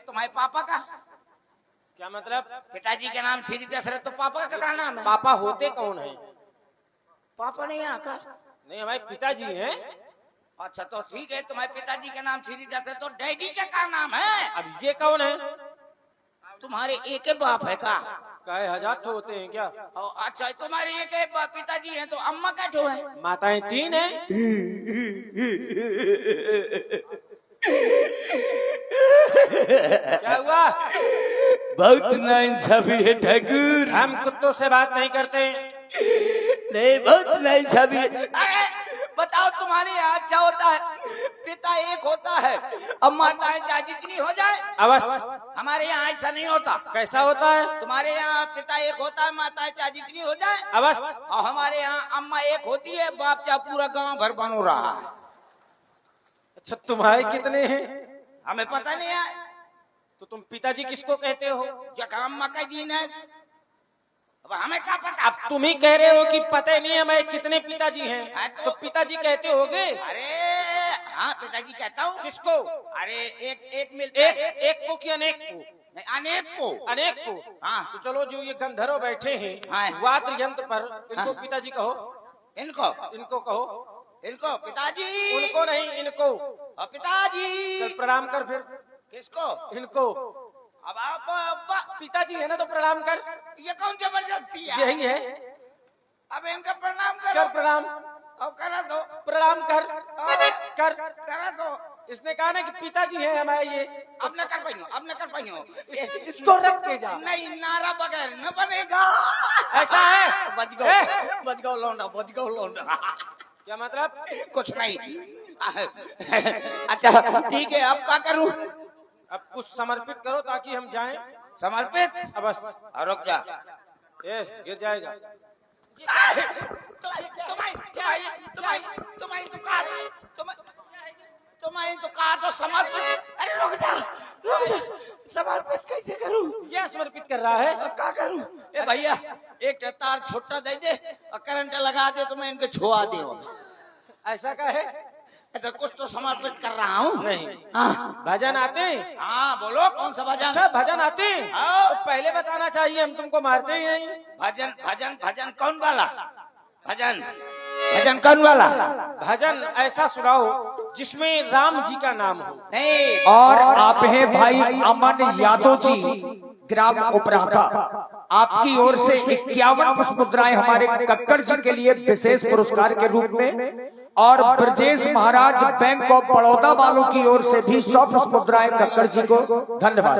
तुम्हारे पापा का क्या मतलब? पिताजी के नाम श्री दशरथ तो पापा का क्या नाम है? पापा होते कौन है? पापा नहीं यहाँ का? नहीं, हमारे पिताजी हैं। अच्छा तो ठीक है, तुम्हारे पिताजी के नाम श्री दशरथ तो डैडी का क्या नाम है? अब ये कौन है? तुम्हारे एक ही बाप है का? काय हजार ठो होते हैं क्या? अच्छा तुम्हारे एक ही पिताजी हैं तो अम्मा का ठो है? माताएं 3 हैं। क्या हुआ? बहुत नाइंसाफी है ठाकुर। हम कुत्तों से बात नहीं करते। नहीं, बहुत नाइंसाफी है। बताओ तुम्हारे यहाँ अच्छा होता है, पिता एक होता है अब माताएं चाहे जितनी हो जाए? अवश्य। हमारे यहाँ ऐसा नहीं होता। कैसा होता है? तुम्हारे यहाँ पिता एक होता है, माताएं चाहे जितनी हो जाए? अवश्य। और हमारे यहाँ अम्मा एक होती है, बाप चाहे पूरा गांव भर बनो रहा है। अच्छा, तुम्हारे कितने हैं? हमें पता नहीं है। तो तुम पिताजी किसको कहते हो? जगह अम्मा का दिन है, अब हमें क्या पता? अब तुम ही कह रहे हो कि पता ही नहीं है हमें कितने पिताजी हैं, तो पिताजी कहते होगे। अरे हाँ, पिताजी कहता हूँ। किसको? अरे एक मिलता है। एक को कि अनेक को? नहीं, अनेक को। अनेक को। हाँ तो चलो, जो ये गंधर्व बैठे हैं हाँ। वाद्य यंत्र पर, इनको पिताजी कहो। इनको कहो। इनको पिताजी। उनको नहीं, इनको। और पिताजी। चल प्रणाम कर फिर। किसको? इनको। अब आप पिताजी है ना, तो प्रणाम कर। ये कौन जबरदस्ती है? यही है। अब इनका प्रणाम करो। कर प्रणाम। अब करा दो। प्रणाम कर। कर। करा दो। इसने कहा ना कि पिताजी हैं हमारे ये। अब न कर पाई हो, अब न कर पाई हो। इसको रख के जा। नहीं, नारा बगैर न बनेगा। ऐसा है? बच गो लौंडा, बच गो लौंडा। क्या मतलब? कुछ नहीं। अच्छा ठीक है, अब क्या करूं? अब कुछ समर्पित करो ताकि हम जाएं। समर्पित? अवश्य। रुक जा। गिर जाएगा। तुम्हारी दुकान तो समर्पित। अरे रुक जा। समर्पित कैसे करूं? यह समर्पित कर रहा है। क्या करूं? ए भैया, एक तार छोटा दे दे और करंट लगा दे तो मैं इनके छुआ दे। ऐसा का है? तो कुछ तो समर्पित कर रहा हूँ। नहीं। हाँ। भजन आते? हाँ बोलो, कौन सा भजन? अच्छा, भजन आते? हाँ। तो पहले बताना चाहिए, हम तुमको मारते ही नहीं। भजन भजन भजन कौन वाला? भजन कौन वाला? भजन ऐसा सुनाओ जिसमें राम जी का नाम हो। नहीं। और आप हैं भाई अमन यादव जी, ग्राम उपराका। आपकी ओर से 51 पुष्प मुद्राएं हमारे कक्कड़ जी के लिए विशेष पुरस्कार के रूप में, और ब्रजेश महाराज बैंक ऑफ बड़ौदा वालों की ओर से भी 100 पुष्प मुद्राएं कक्कड़ जी को। धन्यवाद।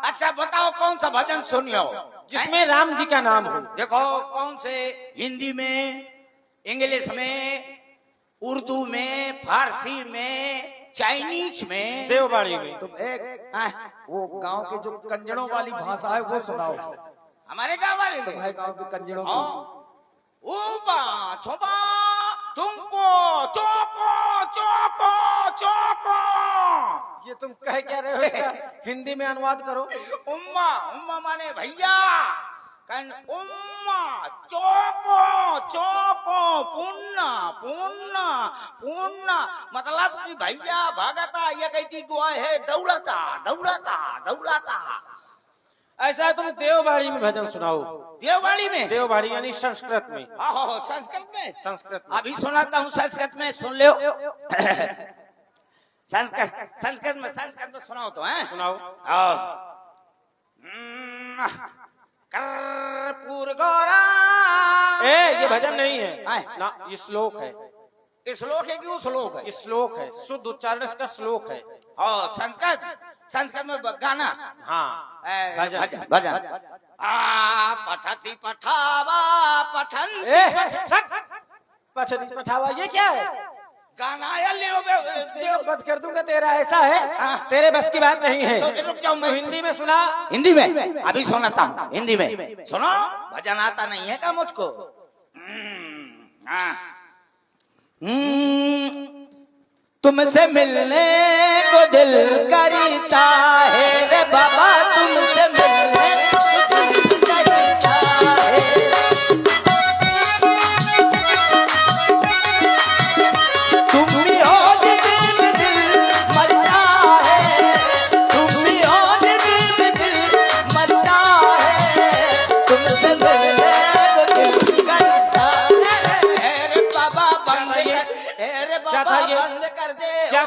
अच्छा बताओ, कौन सा भजन सुनियो जिसमें राम जी का नाम हो? देखो, कौन से? हिंदी में, इंग्लिश में, उर्दू में, फारसी में, चाइनीज में, देववाणी में। तुम एक वो गांव के जो कंजड़ों वाली भाषा है वो सुनाओ। हमारे गाँव वाले तो भाई गांव के कंजड़ों की। ऊबा छोबा चुंको चौको चौको चौको। ये तुम कह क्या रहे हो? इसका हिंदी में अनुवाद करो। उम्मा उम्मा माने भैया, उम्मा चौको चौको पुन्ना पुन्ना पुन्ना, मतलब कि भैया भागता। ये कहती गुआ है दौड़ता दौड़ता दौड़ता। ऐसा तुम देववाणी में भजन सुनाओ। देववाणी में? देववाणी यानी संस्कृत में। संस्कृत में? संस्कृत में। अभी सुनाता हूँ संस्कृत में, सुन लो। संस्कृत में सुनाओ तो है। सुनाओ। कर्पूर गौरा। ये भजन नहीं है ना, ये श्लोक है। श्लोक है कि श्लोक है? श्लोक है, शुद्ध उच्चारण इसका श्लोक है। और संस्कृत में गाना। हाँ, भजन भजन। पठती पठावा पठन पठती पठावा, ये क्या है? गाना बंद कर दूंगा तेरा। ऐसा है? तेरे बस की बात नहीं है। तो रुक जाओ, मैं हिंदी में सुना। हिंदी में अभी सुनाता हूँ। हिंदी में सुनो। भजन आता नहीं है क्या मुझको? तुमसे मिलने को दिल करता है रे बाबा, तुमसे मिलने को दिल करता है। तुम भी हो दिल मर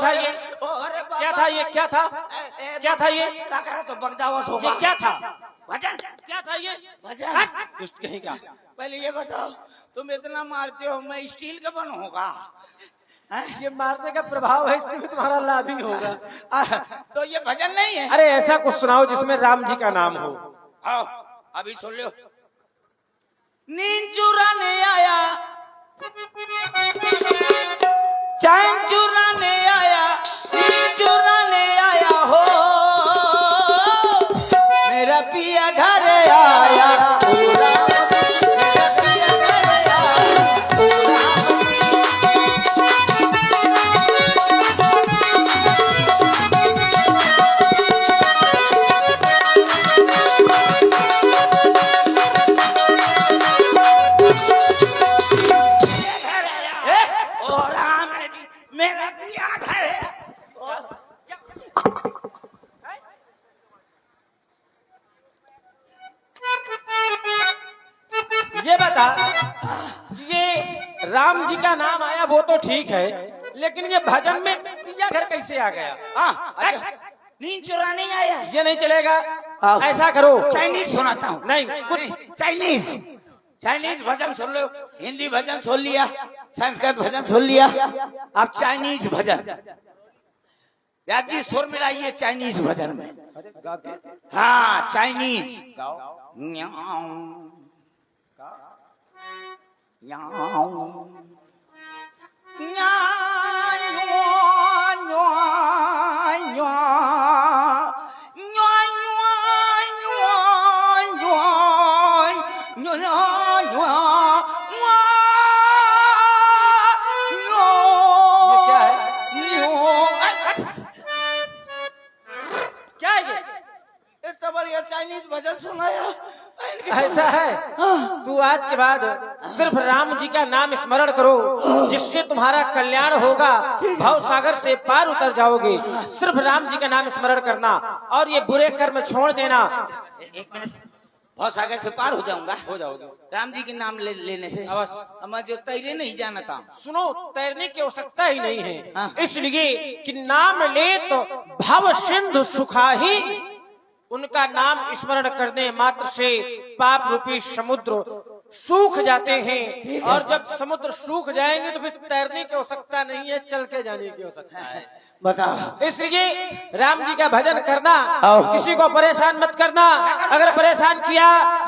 था ये? अरे बाबा। क्या था ये? क्या था? क्या था ये? क्या करा तो बगदावत होगा। ये क्या था? भजन। क्या था ये? भजन। हट, दुष्ट कहीं का। पहले ये बताओ, तुम इतना मारते हो, मैं स्टील का बन होगा? ये मारने का प्रभाव है, इससे भी तुम्हारा लाभ ही होगा। तो ये भजन नहीं है। अरे ऐसा कुछ सुनाओ जिसमें राम जी का नाम हो। आओ अभी सुन लो। नींद चुराने आया, चैन चुराने आया, नींद चुराने आया हो, मेरा पिया घर आया, मेरा पिया घर आया, ओ राम है जी, मेरा पिया घर है। ये बता कि ये राम जी का नाम आया वो तो ठीक है, लेकिन ये भजन में पिया घर कैसे आ गया? नींद चुराने आया। ये नहीं चलेगा। आओ। ऐसा करो, चाइनीज सुनाता हूँ। नहीं कुछ चाइनीज चाइनीज भजन सुन लो। हिंदी भजन सुन लिया, संस्कृत भजन सुन लिया, अब चाइनीज भजन। याद जी सुर मिलाइए चाइनीज भजन में। हाँ चाइनीज। ये क्या है? क्या है ये? इतना बढ़िया चाइनीज भजन सुनाया। ऐसा है, तू आज के बाद सिर्फ राम जी का नाम स्मरण करो, जिससे तुम्हारा कल्याण होगा, भव सागर से पार उतर जाओगे। सिर्फ राम जी का नाम स्मरण करना और ये बुरे कर्म छोड़ देना। एक मिनट, बहुत सागर से पार हो जाऊंगा। हो जाओगे राम जी के नाम लेने से। अवश्य। मैं जो तैरे नहीं जानता। सुनो, तैरने की आवश्यकता ही नहीं है, हाँ। इसलिए कि नाम ले तो भव सिंधु सुखाही, उनका नाम स्मरण करने मात्र से पाप रूपी समुद्र सूख जाते हैं। और जब समुद्र सूख जाएंगे तो फिर तैरने की आवश्यकता नहीं है, चल के जाने की आवश्यकता है। बताओ। इसलिए राम जी का भजन करना, आओ। किसी को परेशान मत करना। अगर परेशान किया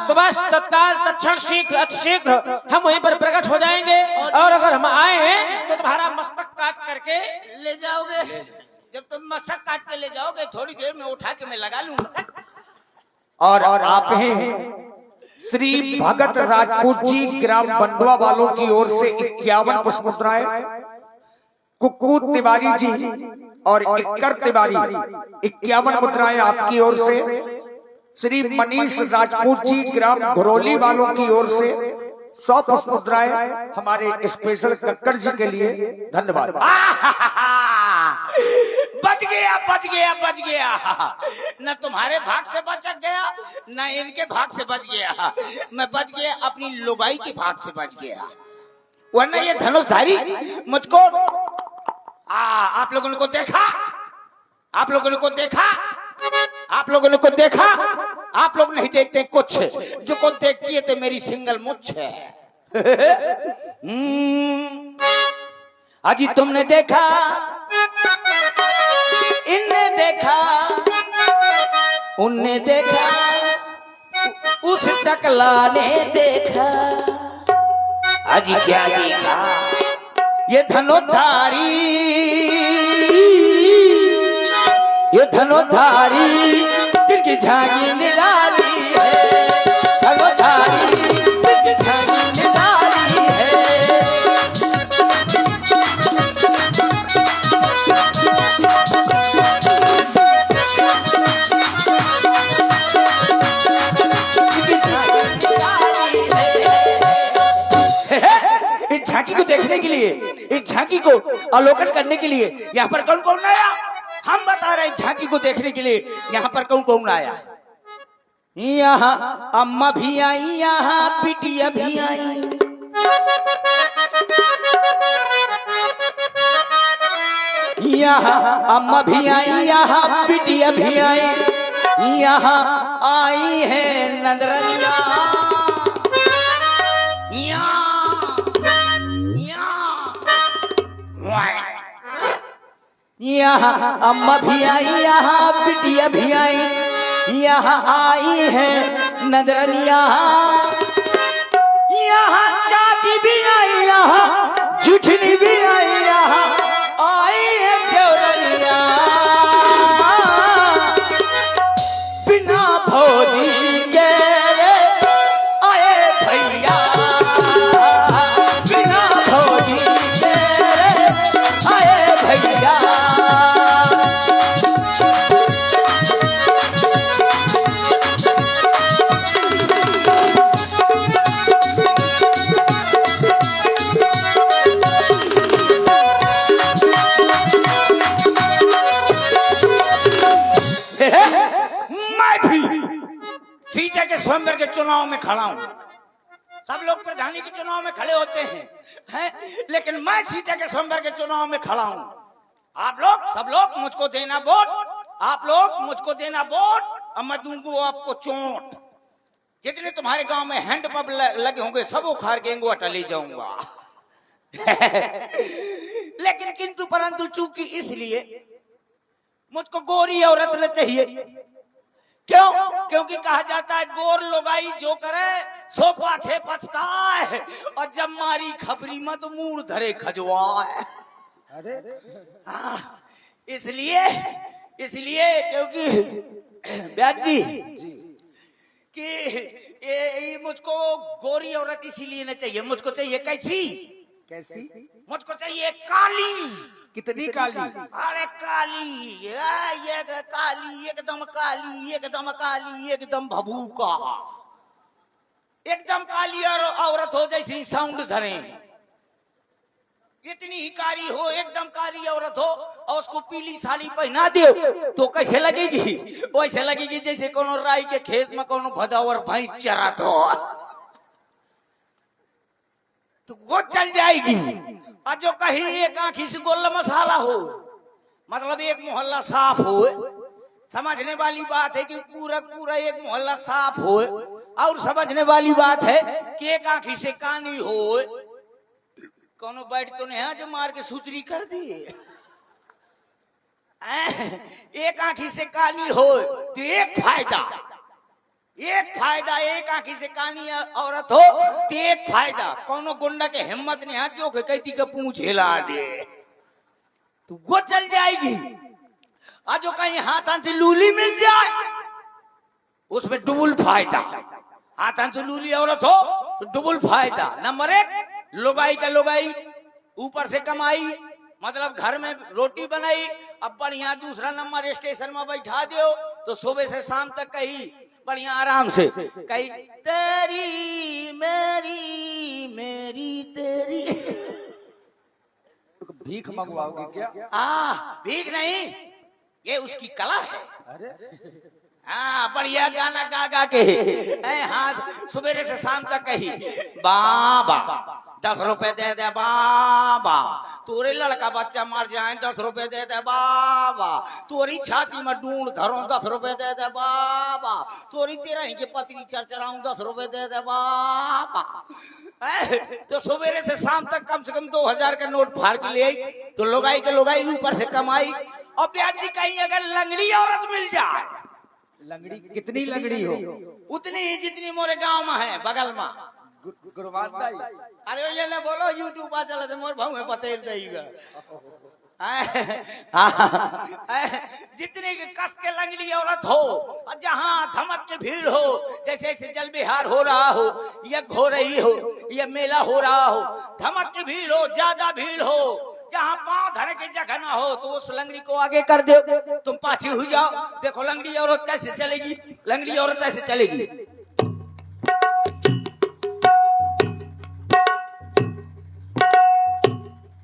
तो बस तत्काल तत्क्षण शीघ्र अतिशीघ्र हम वहीं पर प्रकट हो जाएंगे, और अगर हम आए तो तुम्हारा मस्तक काट करके ले जाओगे। जब तुम मस्तक काट के ले जाओगे, थोड़ी देर में उठा के मैं लगा लूंगा। और आप हैं श्री भगत राजपूत जी ग्राम बंडवा वालों की ओर से 51 पुष्प मुद्राएं, कुक्कू तिवारी जी और इक्कर तिवारी 51 मुद्राएं आपकी ओर से, श्री मनीष राजपूत जी ग्राम घरौली वालों की ओर से 100 पुष्प मुद्राएं हमारे स्पेशल कक्कड़ जी के लिए। धन्यवाद। बच गया बच गया बच गया। न तुम्हारे भाग से बच गया, न इनके भाग से बच गया। मैं बच गया अपनी लुगाई के भाग से बच गया, वरना ये धनुषधारी मुझको। आप लोगों ने को देखा, आप लोगों ने को देखा, आप लोगों ने को देखा। आप लोग नहीं देखते कुछ, जो को देखती है तो मेरी सिंगल मुछ है। अजी तुमने देखा, इनने देखा, उनने देखा, उस टकला ने देखा। अजी क्या देखा? ये धनुधारी, ये धनुधारी जिनकी झांकी निराली है। धनुधारी जिनकी झांकी निराली है। इस झांकी को देखने के लिए, इस झांकी को अवलोकन करने के लिए यहाँ पर कौन कौन आया? हम बता रहे हैं झांकी को देखने के लिए यहाँ पर कौन कौन आया। यहाँ अम्मा भी आई, यहाँ बिटिया भी आई, यहाँ अम्मा भी आई, यहाँ बिटिया भी आई, यहाँ आई है नजरनिया, यहाँ अम्मा भी आई, यहाँ बिटिया भी आई, यहाँ आई है नजरनिया, यहाँ चाची भी आई, यहाँ जुठनी भी आई, यहाँ आई है देवरनिया, बिना भौजी के रे आए भैया, बिना भौजी के रे आए भैया। मैं भी सीता के स्वयंवर के चुनाव में खड़ा हूं। सब लोग प्रधानी के चुनाव में खड़े होते हैं, लेकिन मैं सीता के स्वयंवर के चुनाव में खड़ा हूं। आप लोग सब लोग मुझको देना वोट, आप लोग मुझको देना वोट, और मैं दूंगा आपको चोट। जितने तुम्हारे गांव में हैंडपंप लगे होंगे सब उखाड़ के इंगोटा ले जाऊंगा। लेकिन किंतु परंतु चूंकि इसलिए मुझको गोरी औरत न चाहिए। क्यों? क्योंकि कहा जाता है गोर लोगाई जो करे सो पाछे पछताए, और जब मारी खबरी मत मूड धरे खजवाए। इसलिए क्योंकि ब्याज जी कि ये मुझको गोरी औरत इसीलिए न चाहिए, मुझको चाहिए कैसी? कैसी? मुझको चाहिए काली। कितनी काली? अरे काली, ये काली, एकदम काली, एकदम काली, एकदम भभूका, एकदम काली और औरत हो जैसी साउंड धरे, इतनी ही कारी हो, एकदम कारी औरत हो, और उसको पीली साड़ी पहना दो तो कैसे लगेगी? वैसे लगेगी जैसे कोनो राई के खेत में कोनो भदावर भैंस चरात हो, तो वो चल जाएगी। और जो कहीं एक आंखी से गोल्ला मसाला हो, मतलब एक मोहल्ला साफ हो, समझने वाली बात है कि पूरा पूरा एक मोहल्ला साफ हो, और समझने वाली बात है कि एक आंखी से कानी हो, कोनो बैठ तो नहीं है जो मार के सुतरी कर दिए। एक आंखी से कानी हो तो एक फायदा, एक आंखी से कानी औरत हो तो एक फायदा, कोनो गुंडा के हिम्मत नहीं है जो कहती का पूंछ हिला दे तो वो चल जाएगी। और जो कहीं हाथां से लूली मिल जाए उसमें डबल फायदा, हाथां से लूली औरत हो तो डबल फायदा। नंबर एक, लोगाई का लोगाई, ऊपर से कमाई, मतलब घर में रोटी बनाई, अब बढ़िया। दूसरा नंबर, स्टेशन में बैठा दो तो सुबह से शाम तक कही बढ़िया आराम से कही तेरी मेरी मेरी तेरी। भीख मंगवाओगे क्या? भीख नहीं, ये उसकी कला है। अरे बढ़िया गाना गा गा के हाथ सुबह से शाम तक कही बाबा 10 रुपए दे दे बाबा, तोरे लड़का बच्चा मर जाए 10 रुपए दे दे बाबा, तोरी छाती में ढूंढ धरो 10 रुपए दे दे बाबा, तोरी तेरा ही के पतली चरचराऊं 10 रुपए दे दे बाबा। तो सवेरे से शाम तक कम से कम 2000 का नोट फाड़ के ले आई तो लोगाई के लोगाई ऊपर से कमाई। और प्याजी कहीं अगर लंगड़ी औरत मिल जाए, लंगड़ी कितनी लंगड़ी हो? उतनी ही जितनी मोरे गांव में है बगल में। गुरुवार दाई। अरे ये ना बोलो यूट्यूब पर चला तो मोर भाव में पते जाएगा। जितनी कस के लंगड़ी औरत हो और जहाँ धमक के भीड़ हो, जैसे जैसे जल बिहार हो रहा हो, यज्ञ हो रही हो, यह मेला हो रहा हो, धमक की भीड़ हो, ज्यादा भीड़ हो, जहाँ पांव धरे की जगह ना हो तो उस लंगड़ी को आगे कर दो, तुम पाछी हो जाओ। देखो लंगड़ी औरत कैसे चलेगी, लंगड़ी औरत कैसे चलेगी।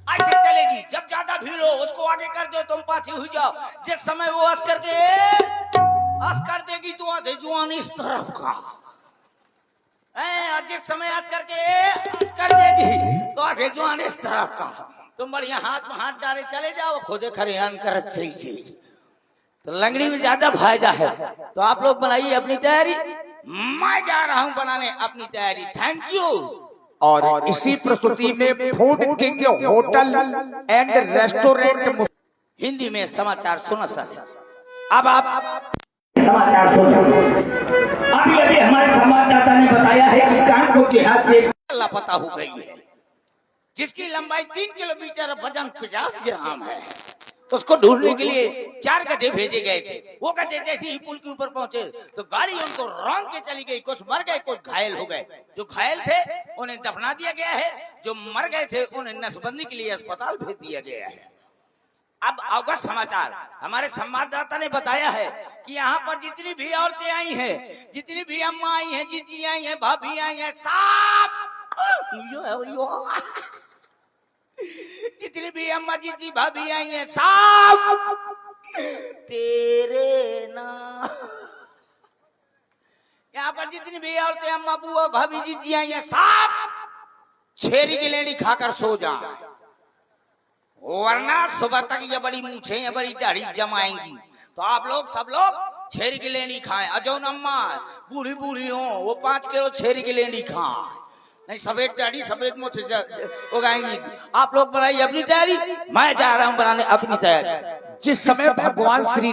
ऐसे चलेगी, जब ज्यादा भीड़ हो उसको आगे कर दो, तुम पाछी हो जाओ। जिस समय वो अस कर देगी तो आधे जुआन इस तरफ का, और जिस समय अस कर देगी तो आधे जुआन इस तरफ का। तुम बढ़िया हाथ में हाथ डाले चले जाओ, खुदे खरियान कर सही चीज। तो लंगड़ी में ज्यादा फायदा है। तो आप लोग बनाइए अपनी तैयारी, मैं जा रहा हूं बनाने अपनी तैयारी। Thank you. और इसी प्रस्तुति में food king hotel and restaurant Hindi में समाचार सुनो सर। अब आप समाचार सुनो। अभी अभी हमारे संवाददाता ने बताया है कि कानपुर के हाथ से लापता हो गई है, जिसकी लंबाई 3 किलोमीटर और वजन 50 ग्राम है। उसको ढूंढने के लिए 4 गधे भेजे गए थे। वो गधे जैसे ही पुल के ऊपर पहुंचे तो गाड़ी उनको रौंद के चली गई। कुछ मर गए, कुछ घायल हो गए। जो घायल थे उन्हें दफना दिया गया है, जो मर गए थे उन्हें नसबंदी के लिए अस्पताल भेज दिया गया है। अब अवगत समाचार, हमारे संवाददाता ने बताया है कि यहाँ पर जितनी भी औरतें आई हैं, जितनी भी अम्मा आई हैं, जीजी आई हैं, भाभी आई हैं, सब जितनी भी अम्मा जीजी भाभी आई हैं, सब तेरे नाम। यहाँ पर जितनी भी औरतें अम्मा बुआ भाभी जीजी आई हैं, सब छेरी की लेनी खाकर सो जाए, वरना सुबह तक ये बड़ी मूछें ये बड़ी दाढ़ी जमाएंगी। तो आप लोग सब लोग छेरी की लेनी खाएं। अजौन अम्मा बूढ़ी बूढ़ी हो वो 5 किलो छेरी की लेनी खाएं, नहीं सफेद दाढ़ी सफेद मुँह उगाएंगी। आप लोग बनाइए अपनी तैयारी, मैं जा रहा हूँ बनाने अपनी तैयारी। जिस समय भगवान श्री